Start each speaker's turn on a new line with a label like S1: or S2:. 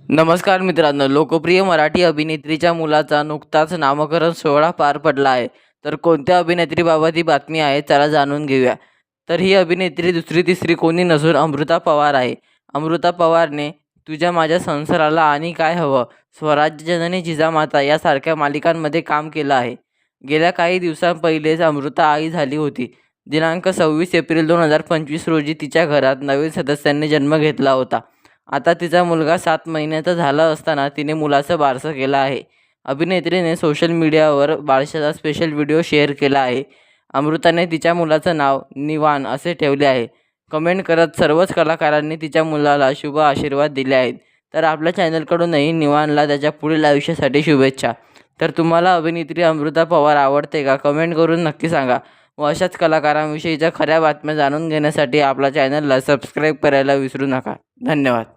S1: नमस्कार मित्रांनो, लोकप्रिय मराठी अभिनेत्रीच्या मुलाचा नुकताच नामकरण सोहळा पार पडला आहे. तर कोणत्या अभिनेत्रीबाबत ही बातमी आहे, चला जाणून घेऊया. तर ही अभिनेत्री दुसरी तिसरी कोणी नसून अमृता पवार आहे. अमृता पवारने तुझ्या माझ्या संसाराला आणि काय हवं, स्वराज्य जननी जिजामाता यासारख्या मालिकांमध्ये काम केलं आहे. गेल्या काही दिवसांपहिलेच अमृता आई झाली होती. दिनांक 26 एप्रिल 2025 रोजी तिच्या घरात नवीन सदस्यांनी जन्म घेतला होता. आता तिचा मुलगा 7 महिन्याचा झाला असताना तिने मुलाचं बारसं केलं आहे. अभिनेत्रीने सोशल मीडियावर बारशाचा स्पेशल व्हिडिओ शेअर केला आहे. अमृताने तिच्या मुलाचं नाव निवान असे ठेवले आहे. कमेंट करत सर्वच कलाकारांनी तिच्या मुलाला शुभ आशीर्वाद दिले आहेत. तर आपल्या चॅनलकडूनही निवानला त्याच्या पुढील आयुष्यासाठी शुभेच्छा. तर तुम्हाला अभिनेत्री अमृता पवार आवडते का? कमेंट करून नक्की सांगा. व अशाच कलाकारांविषयीच्या खऱ्या बातम्या जाणून घेण्यासाठी आपल्या चॅनलला सबस्क्राईब करायला विसरू नका. धन्यवाद.